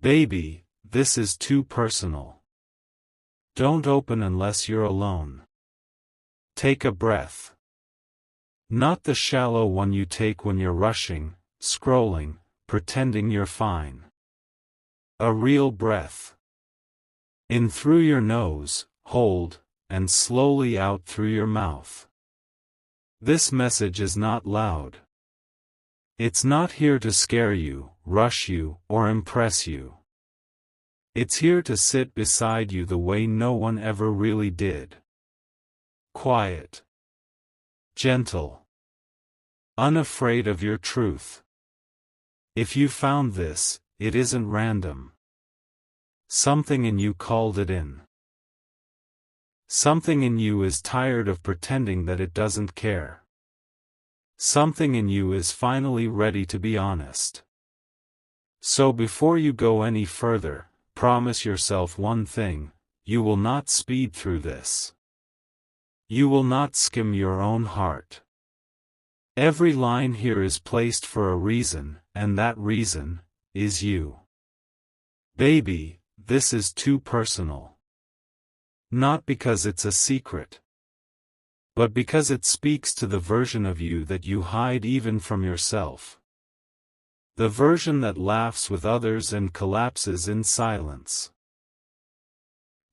Baby, this is too personal. Don't open unless you're alone. Take a breath. Not the shallow one you take when you're rushing, scrolling, pretending you're fine. A real breath. In through your nose, hold, and slowly out through your mouth. This message is not loud. It's not here to scare you, rush you, or impress you. It's here to sit beside you the way no one ever really did. Quiet. Gentle. Unafraid of your truth. If you found this, it isn't random. Something in you called it in. Something in you is tired of pretending that it doesn't care. Something in you is finally ready to be honest. So before you go any further, promise yourself one thing: you will not speed through this. You will not skim your own heart. Every line here is placed for a reason, and that reason is you. Baby, this is too personal. Not because it's a secret, but because it speaks to the version of you that you hide even from yourself. The version that laughs with others and collapses in silence.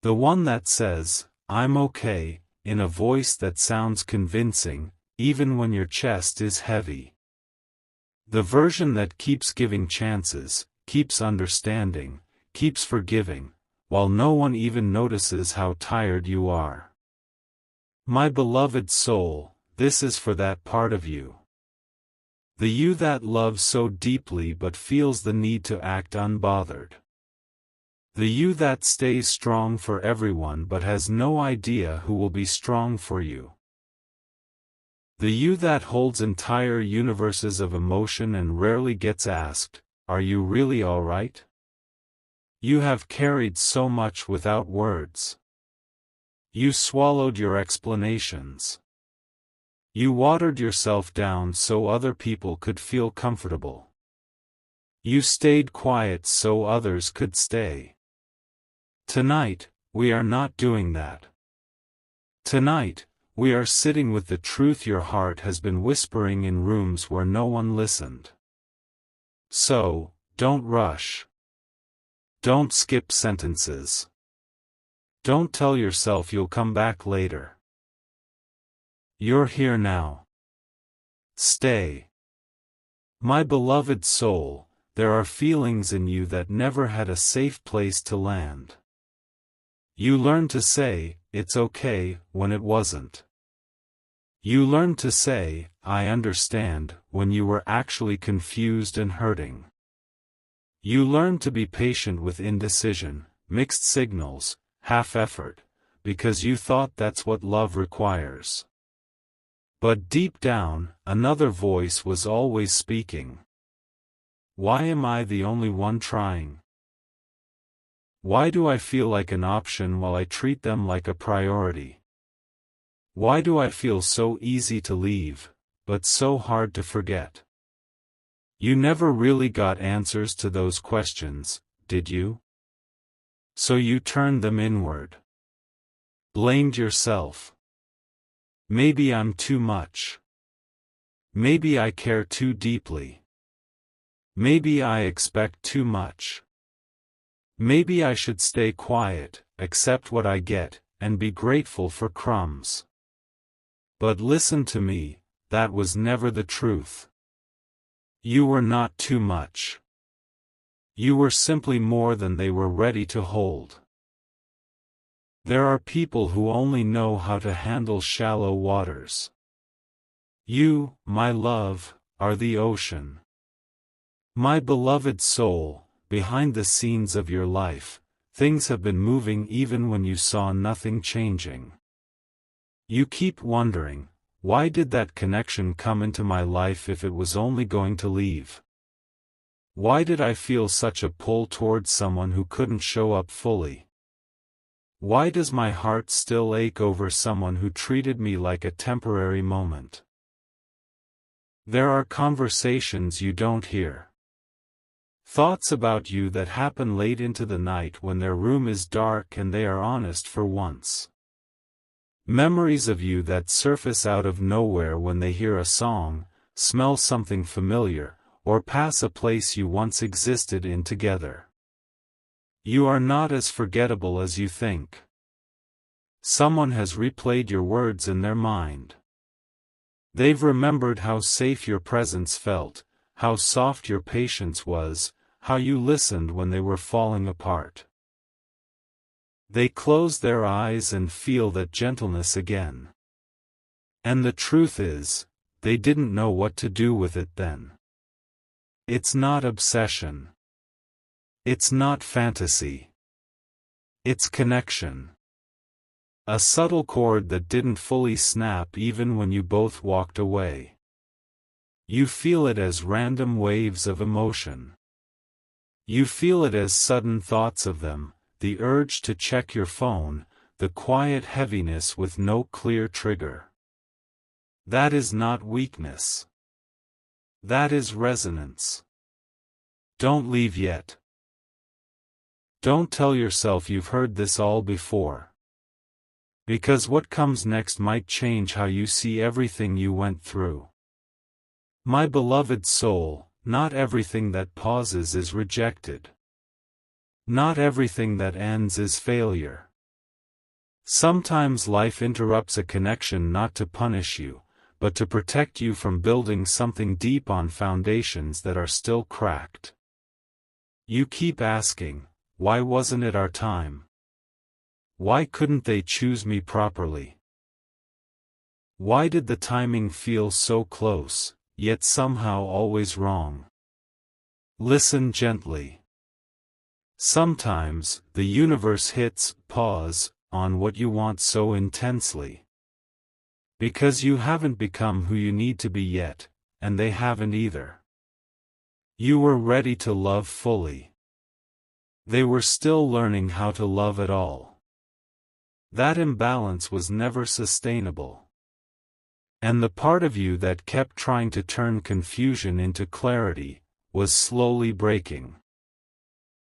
The one that says, "I'm okay," in a voice that sounds convincing, even when your chest is heavy. The version that keeps giving chances, keeps understanding, keeps forgiving, while no one even notices how tired you are. My beloved soul, this is for that part of you. The you that loves so deeply but feels the need to act unbothered. The you that stays strong for everyone but has no idea who will be strong for you. The you that holds entire universes of emotion and rarely gets asked, "Are you really all right?" You have carried so much without words. You swallowed your explanations. You watered yourself down so other people could feel comfortable. You stayed quiet so others could stay. Tonight, we are not doing that. Tonight, we are sitting with the truth your heart has been whispering in rooms where no one listened. So, don't rush. Don't skip sentences. Don't tell yourself you'll come back later. You're here now. Stay. My beloved soul, there are feelings in you that never had a safe place to land. You learned to say, "It's okay," when it wasn't. You learned to say, "I understand," when you were actually confused and hurting. You learned to be patient with indecision, mixed signals, half-effort, because you thought that's what love requires. But deep down, another voice was always speaking. Why am I the only one trying? Why do I feel like an option while I treat them like a priority? Why do I feel so easy to leave, but so hard to forget? You never really got answers to those questions, did you? So you turned them inward. Blamed yourself. Maybe I'm too much. Maybe I care too deeply. Maybe I expect too much. Maybe I should stay quiet, accept what I get, and be grateful for crumbs. But listen to me, that was never the truth. You were not too much. You were simply more than they were ready to hold. There are people who only know how to handle shallow waters. You, my love, are the ocean. My beloved soul, behind the scenes of your life, things have been moving even when you saw nothing changing. You keep wondering, why did that connection come into my life if it was only going to leave? Why did I feel such a pull towards someone who couldn't show up fully? Why does my heart still ache over someone who treated me like a temporary moment? There are conversations you don't hear. Thoughts about you that happen late into the night when their room is dark and they are honest for once. Memories of you that surface out of nowhere when they hear a song, smell something familiar, or pass a place you once existed in together. You are not as forgettable as you think. Someone has replayed your words in their mind. They've remembered how safe your presence felt, how soft your patience was, how you listened when they were falling apart. They close their eyes and feel that gentleness again. And the truth is, they didn't know what to do with it then. It's not obsession. It's not fantasy. It's connection. A subtle chord that didn't fully snap even when you both walked away. You feel it as random waves of emotion. You feel it as sudden thoughts of them, the urge to check your phone, the quiet heaviness with no clear trigger. That is not weakness. That is resonance. Don't leave yet. Don't tell yourself you've heard this all before. Because what comes next might change how you see everything you went through. My beloved soul, not everything that pauses is rejected. Not everything that ends is failure. Sometimes life interrupts a connection not to punish you, but to protect you from building something deep on foundations that are still cracked. You keep asking, why wasn't it our time? Why couldn't they choose me properly? Why did the timing feel so close, yet somehow always wrong? Listen gently. Sometimes, the universe hits pause on what you want so intensely. Because you haven't become who you need to be yet, and they haven't either. You were ready to love fully. They were still learning how to love at all. That imbalance was never sustainable. And the part of you that kept trying to turn confusion into clarity was slowly breaking.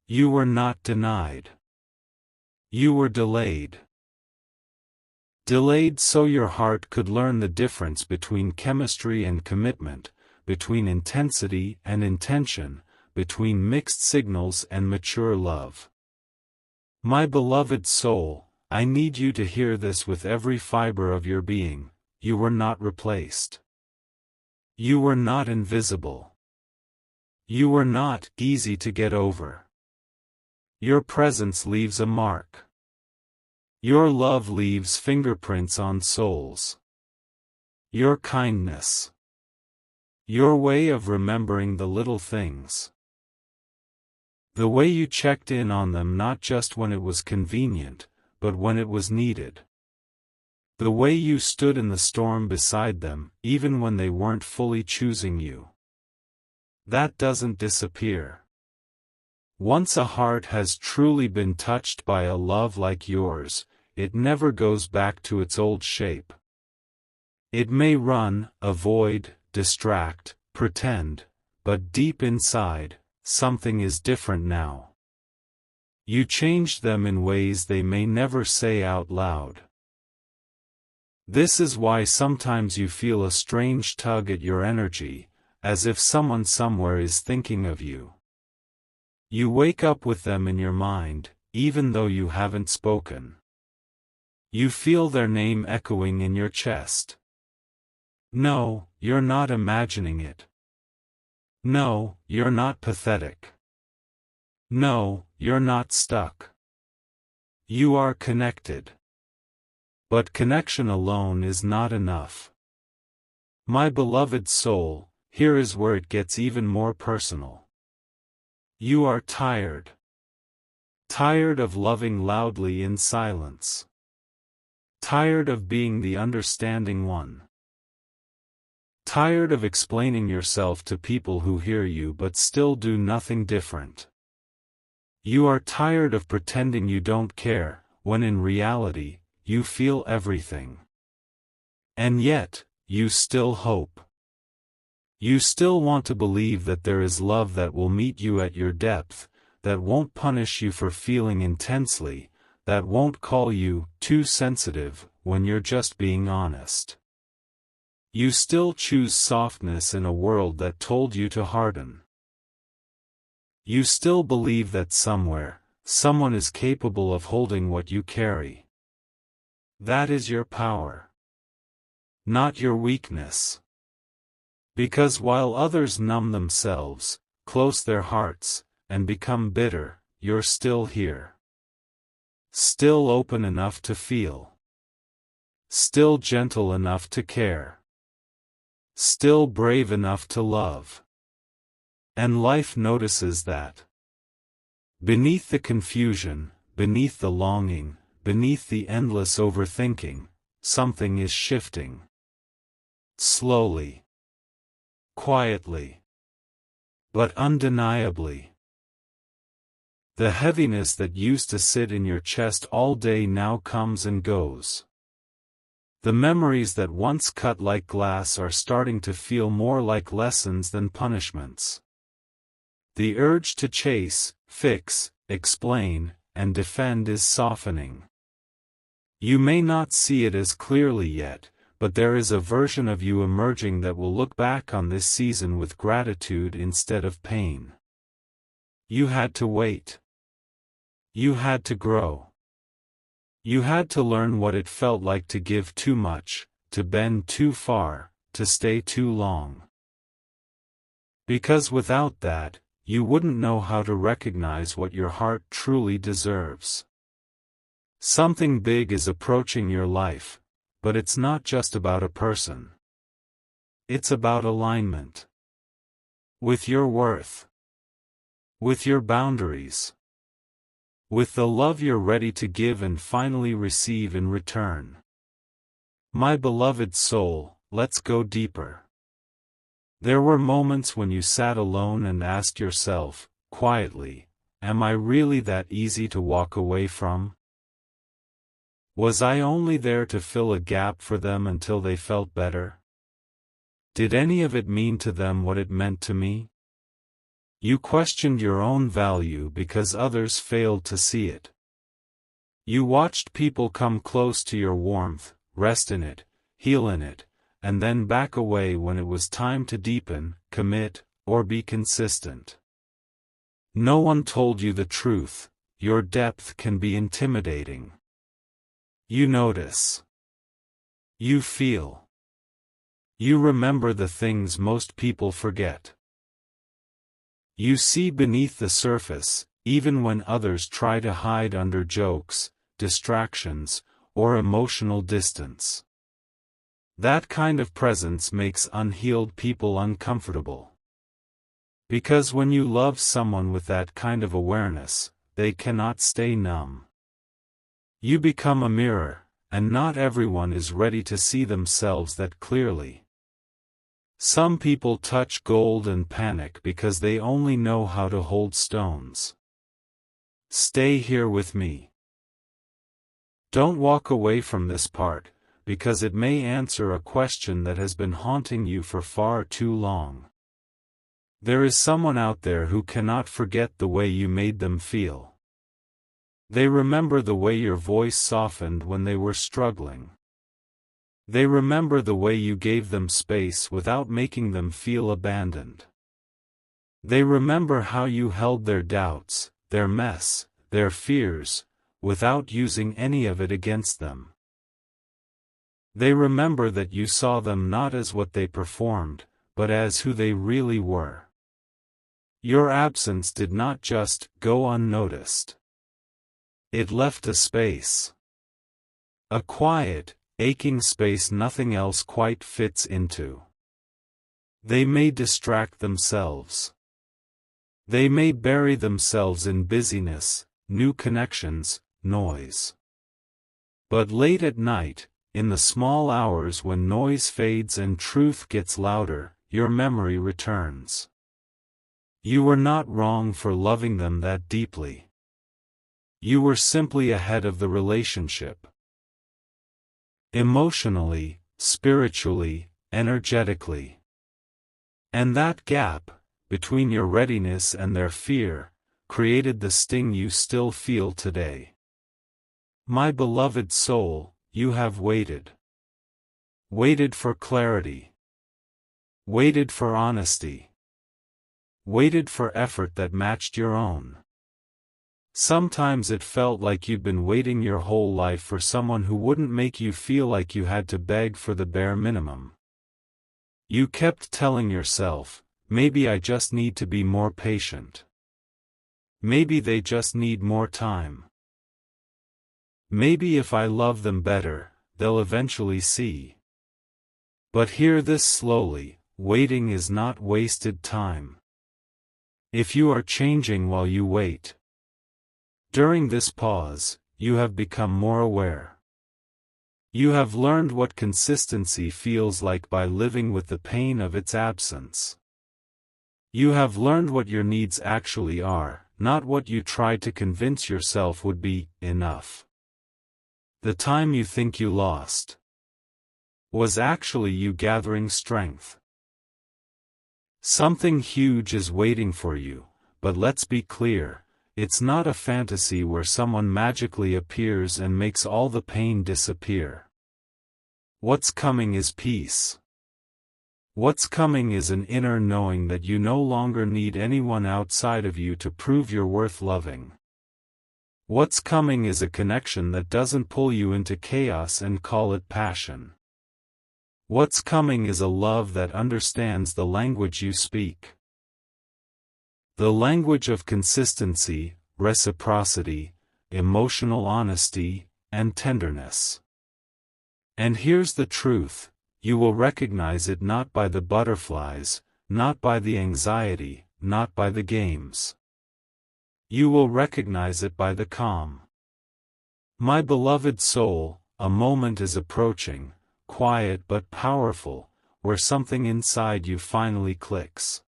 You were not denied. You were delayed. Delayed so your heart could learn the difference between chemistry and commitment, between intensity and intention, between mixed signals and mature love. My beloved soul, I need you to hear this with every fiber of your being. You were not replaced. You were not invisible. You were not easy to get over. Your presence leaves a mark. Your love leaves fingerprints on souls. Your kindness. Your way of remembering the little things. The way you checked in on them not just when it was convenient, but when it was needed. The way you stood in the storm beside them, even when they weren't fully choosing you. That doesn't disappear. Once a heart has truly been touched by a love like yours, it never goes back to its old shape. It may run, avoid, distract, pretend, but deep inside, something is different now. You changed them in ways they may never say out loud. This is why sometimes you feel a strange tug at your energy, as if someone somewhere is thinking of you. You wake up with them in your mind, even though you haven't spoken. You feel their name echoing in your chest. No, you're not imagining it. No, you're not pathetic. No, you're not stuck. You are connected. But connection alone is not enough. My beloved soul, here is where it gets even more personal. You are tired. Tired of loving loudly in silence. Tired of being the understanding one. Tired of explaining yourself to people who hear you but still do nothing different. You are tired of pretending you don't care, when in reality, you feel everything. And yet, you still hope. You still want to believe that there is love that will meet you at your depth, that won't punish you for feeling intensely, that won't call you too sensitive when you're just being honest. You still choose softness in a world that told you to harden. You still believe that somewhere, someone is capable of holding what you carry. That is your power, not your weakness. Because while others numb themselves, close their hearts, and become bitter, you're still here. Still open enough to feel. Still gentle enough to care. Still brave enough to love. And life notices that. Beneath the confusion, beneath the longing, beneath the endless overthinking, something is shifting. Slowly. Quietly. But undeniably. The heaviness that used to sit in your chest all day now comes and goes. The memories that once cut like glass are starting to feel more like lessons than punishments. The urge to chase, fix, explain, and defend is softening. You may not see it as clearly yet, but there is a version of you emerging that will look back on this season with gratitude instead of pain. You had to wait. You had to grow. You had to learn what it felt like to give too much, to bend too far, to stay too long. Because without that, you wouldn't know how to recognize what your heart truly deserves. Something big is approaching your life, but it's not just about a person. It's about alignment. With your worth. With your boundaries. With the love you're ready to give and finally receive in return. My beloved soul, let's go deeper. There were moments when you sat alone and asked yourself, quietly, am I really that easy to walk away from? Was I only there to fill a gap for them until they felt better? Did any of it mean to them what it meant to me? You questioned your own value because others failed to see it. You watched people come close to your warmth, rest in it, heal in it, and then back away when it was time to deepen, commit, or be consistent. No one told you the truth. Your depth can be intimidating. You notice. You feel. You remember the things most people forget. You see beneath the surface, even when others try to hide under jokes, distractions, or emotional distance. That kind of presence makes unhealed people uncomfortable. Because when you love someone with that kind of awareness, they cannot stay numb. You become a mirror, and not everyone is ready to see themselves that clearly. Some people touch gold and panic because they only know how to hold stones. Stay here with me. Don't walk away from this part, because it may answer a question that has been haunting you for far too long. There is someone out there who cannot forget the way you made them feel. They remember the way your voice softened when they were struggling. They remember the way you gave them space without making them feel abandoned. They remember how you held their doubts, their mess, their fears, without using any of it against them. They remember that you saw them not as what they performed, but as who they really were. Your absence did not just go unnoticed. It left a space. A quiet, aching space nothing else quite fits into. They may distract themselves. They may bury themselves in busyness, new connections, noise. But late at night, in the small hours when noise fades and truth gets louder, your memory returns. You were not wrong for loving them that deeply. You were simply ahead of the relationship. Emotionally, spiritually, energetically. And that gap, between your readiness and their fear, created the sting you still feel today. My beloved soul, you have waited. Waited for clarity. Waited for honesty. Waited for effort that matched your own. Sometimes it felt like you'd been waiting your whole life for someone who wouldn't make you feel like you had to beg for the bare minimum. You kept telling yourself, maybe I just need to be more patient. Maybe they just need more time. Maybe if I love them better, they'll eventually see. But hear this slowly, waiting is not wasted time. If you are changing while you wait, during this pause, you have become more aware. You have learned what consistency feels like by living with the pain of its absence. You have learned what your needs actually are, not what you tried to convince yourself would be enough. The time you think you lost was actually you gathering strength. Something huge is waiting for you, but let's be clear, it's not a fantasy where someone magically appears and makes all the pain disappear. What's coming is peace. What's coming is an inner knowing that you no longer need anyone outside of you to prove you're worth loving. What's coming is a connection that doesn't pull you into chaos and call it passion. What's coming is a love that understands the language you speak. The language of consistency, reciprocity, emotional honesty, and tenderness. And here's the truth, you will recognize it not by the butterflies, not by the anxiety, not by the games. You will recognize it by the calm. My beloved soul, a moment is approaching, quiet but powerful, where something inside you finally clicks.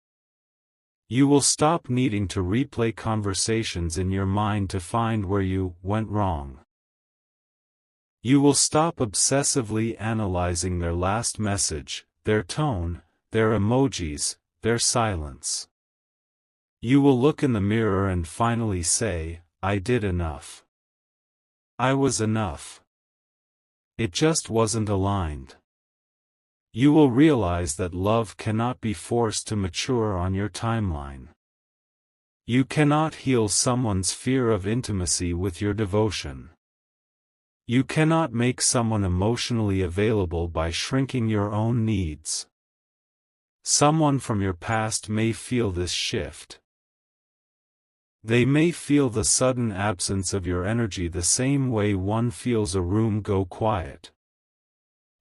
You will stop needing to replay conversations in your mind to find where you went wrong. You will stop obsessively analyzing their last message, their tone, their emojis, their silence. You will look in the mirror and finally say, I did enough. I was enough. It just wasn't aligned. You will realize that love cannot be forced to mature on your timeline. You cannot heal someone's fear of intimacy with your devotion. You cannot make someone emotionally available by shrinking your own needs. Someone from your past may feel this shift. They may feel the sudden absence of your energy the same way one feels a room go quiet.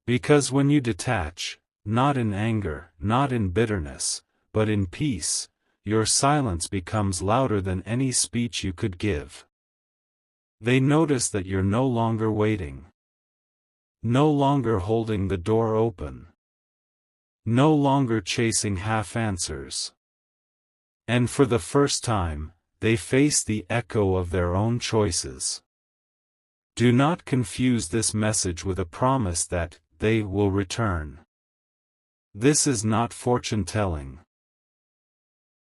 Because when you detach, not in anger, not in bitterness, but in peace, your silence becomes louder than any speech you could give. They notice that you're no longer waiting. No longer holding the door open. No longer chasing half answers. And for the first time, they face the echo of their own choices. Do not confuse this message with a promise that they will return. This is not fortune-telling.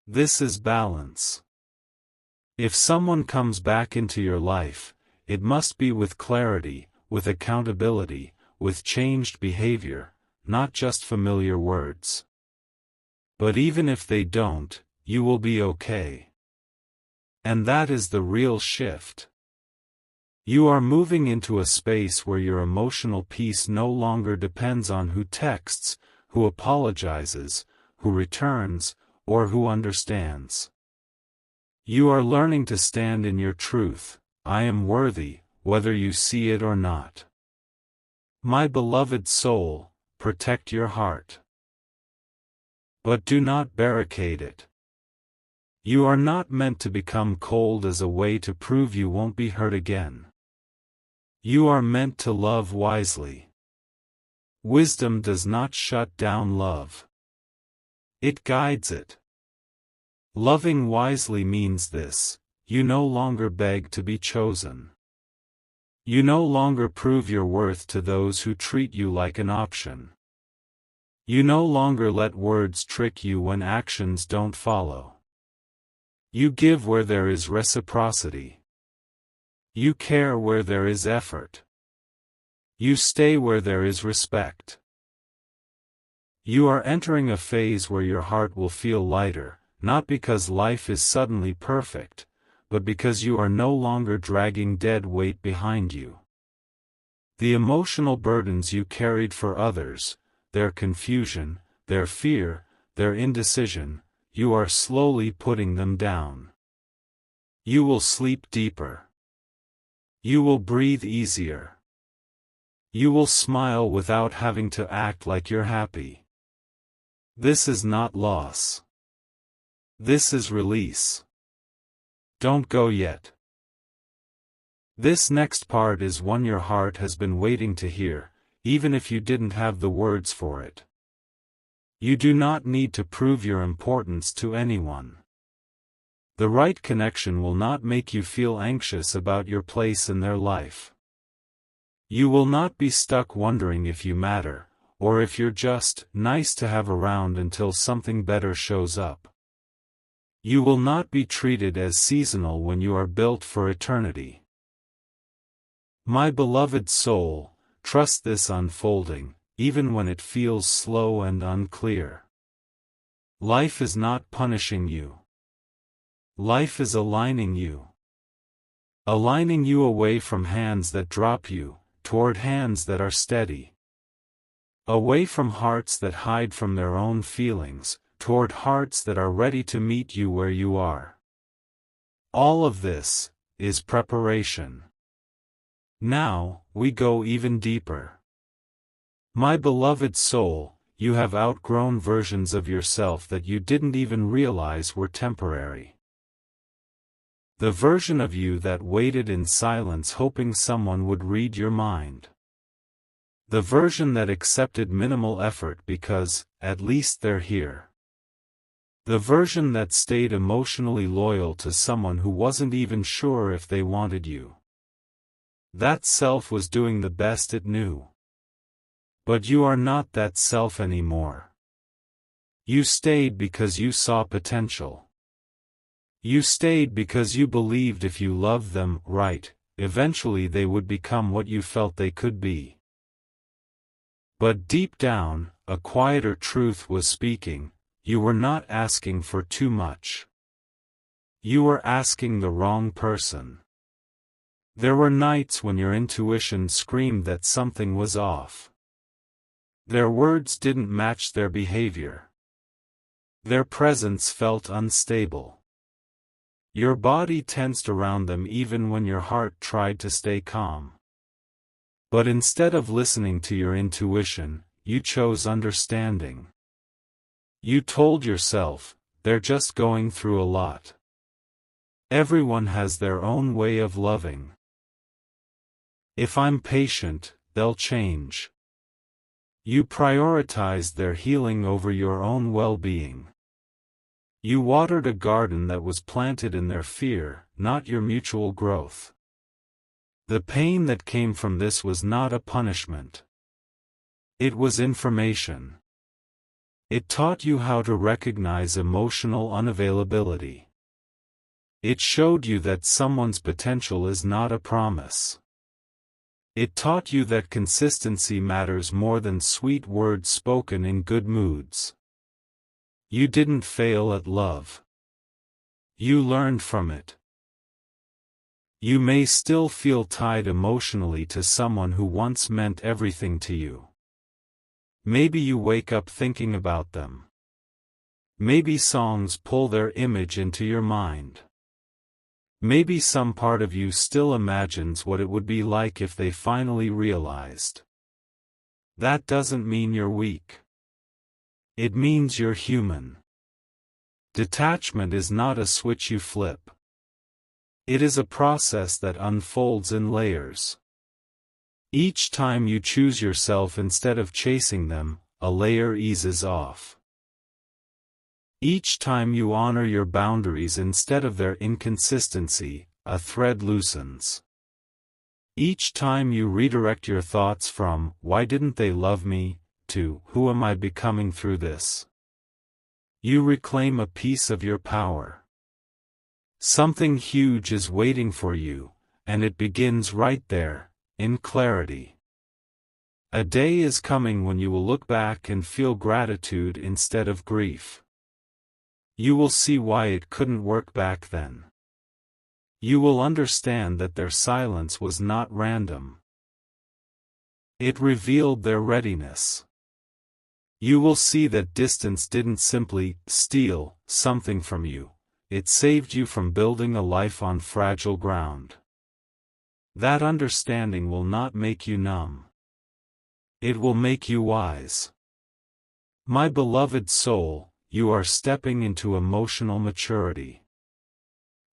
This is balance. If someone comes back into your life, it must be with clarity, with accountability, with changed behavior, not just familiar words. But even if they don't, you will be okay. And that is the real shift. You are moving into a space where your emotional peace no longer depends on who texts, who apologizes, who returns, or who understands. You are learning to stand in your truth, I am worthy, whether you see it or not. My beloved soul, protect your heart. But do not barricade it. You are not meant to become cold as a way to prove you won't be hurt again. You are meant to love wisely. Wisdom does not shut down love. It guides it. Loving wisely means this: you no longer beg to be chosen. You no longer prove your worth to those who treat you like an option. You no longer let words trick you when actions don't follow. You give where there is reciprocity. You care where there is effort. You stay where there is respect. You are entering a phase where your heart will feel lighter, not because life is suddenly perfect, but because you are no longer dragging dead weight behind you. The emotional burdens you carried for others, their confusion, their fear, their indecision, you are slowly putting them down. You will sleep deeper. You will breathe easier. You will smile without having to act like you're happy. This is not loss. This is release. Don't go yet. This next part is one your heart has been waiting to hear, even if you didn't have the words for it. You do not need to prove your importance to anyone. The right connection will not make you feel anxious about your place in their life. You will not be stuck wondering if you matter, or if you're just nice to have around until something better shows up. You will not be treated as seasonal when you are built for eternity. My beloved soul, trust this unfolding, even when it feels slow and unclear. Life is not punishing you. Life is aligning you. Aligning you away from hands that drop you, toward hands that are steady. Away from hearts that hide from their own feelings, toward hearts that are ready to meet you where you are. All of this is preparation. Now, we go even deeper. My beloved soul, you have outgrown versions of yourself that you didn't even realize were temporary. The version of you that waited in silence hoping someone would read your mind. The version that accepted minimal effort because, at least they're here. The version that stayed emotionally loyal to someone who wasn't even sure if they wanted you. That self was doing the best it knew. But you are not that self anymore. You stayed because you saw potential. You stayed because you believed if you loved them right, eventually they would become what you felt they could be. But deep down, a quieter truth was speaking. You were not asking for too much. You were asking the wrong person. There were nights when your intuition screamed that something was off. Their words didn't match their behavior. Their presence felt unstable. Your body tensed around them even when your heart tried to stay calm. But instead of listening to your intuition, you chose understanding. You told yourself, they're just going through a lot. Everyone has their own way of loving. If I'm patient, they'll change. You prioritized their healing over your own well-being. You watered a garden that was planted in their fear, not your mutual growth. The pain that came from this was not a punishment. It was information. It taught you how to recognize emotional unavailability. It showed you that someone's potential is not a promise. It taught you that consistency matters more than sweet words spoken in good moods. You didn't fail at love. You learned from it. You may still feel tied emotionally to someone who once meant everything to you. Maybe you wake up thinking about them. Maybe songs pull their image into your mind. Maybe some part of you still imagines what it would be like if they finally realized. That doesn't mean you're weak. It means you're human. Detachment is not a switch you flip. It is a process that unfolds in layers. Each time you choose yourself instead of chasing them, a layer eases off. Each time you honor your boundaries instead of their inconsistency, a thread loosens. Each time you redirect your thoughts from, "Why didn't they love me?" to, who am I becoming through this? You reclaim a piece of your power. Something huge is waiting for you, and it begins right there, in clarity. A day is coming when you will look back and feel gratitude instead of grief. You will see why it couldn't work back then. You will understand that their silence was not random. It revealed their readiness. You will see that distance didn't simply steal something from you, it saved you from building a life on fragile ground. That understanding will not make you numb. It will make you wise. My beloved soul, you are stepping into emotional maturity.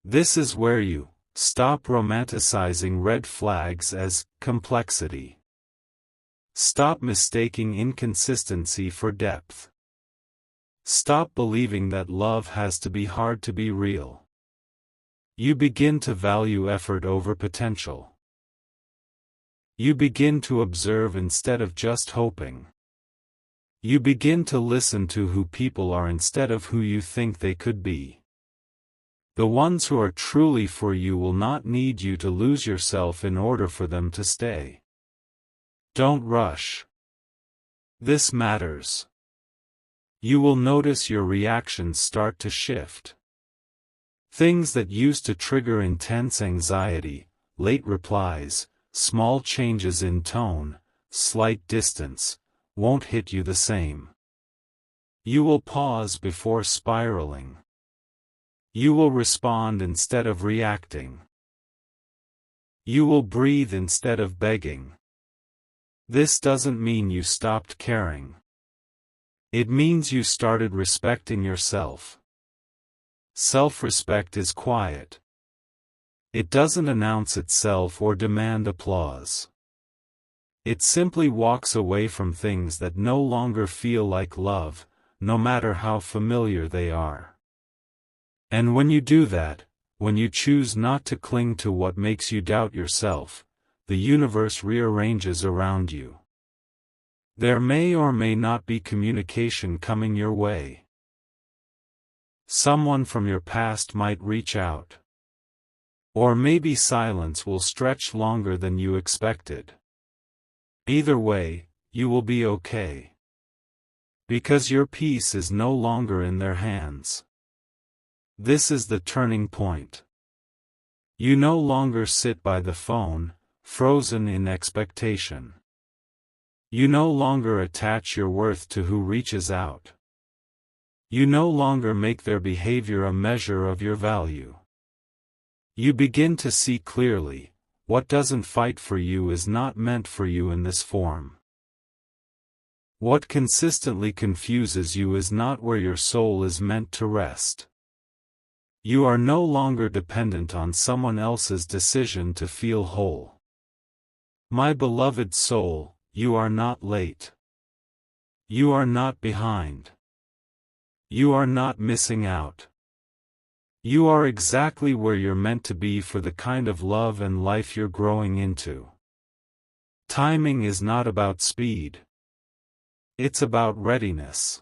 This is where you stop romanticizing red flags as complexity. Stop mistaking inconsistency for depth. Stop believing that love has to be hard to be real. You begin to value effort over potential. You begin to observe instead of just hoping. You begin to listen to who people are instead of who you think they could be. The ones who are truly for you will not need you to lose yourself in order for them to stay. Don't rush. This matters. You will notice your reactions start to shift. Things that used to trigger intense anxiety, late replies, small changes in tone, slight distance, won't hit you the same. You will pause before spiraling. You will respond instead of reacting. You will breathe instead of begging. This doesn't mean you stopped caring. It means you started respecting yourself. Self-respect is quiet. It doesn't announce itself or demand applause. It simply walks away from things that no longer feel like love, no matter how familiar they are. And when you do that, when you choose not to cling to what makes you doubt yourself, the universe rearranges around you. There may or may not be communication coming your way. Someone from your past might reach out. Or maybe silence will stretch longer than you expected. Either way, you will be okay. Because your peace is no longer in their hands. This is the turning point. You no longer sit by the phone, frozen in expectation. You no longer attach your worth to who reaches out. You no longer make their behavior a measure of your value. You begin to see clearly, what doesn't fight for you is not meant for you in this form. What consistently confuses you is not where your soul is meant to rest. You are no longer dependent on someone else's decision to feel whole. My beloved soul, you are not late. You are not behind. You are not missing out. You are exactly where you're meant to be for the kind of love and life you're growing into. Timing is not about speed. It's about readiness.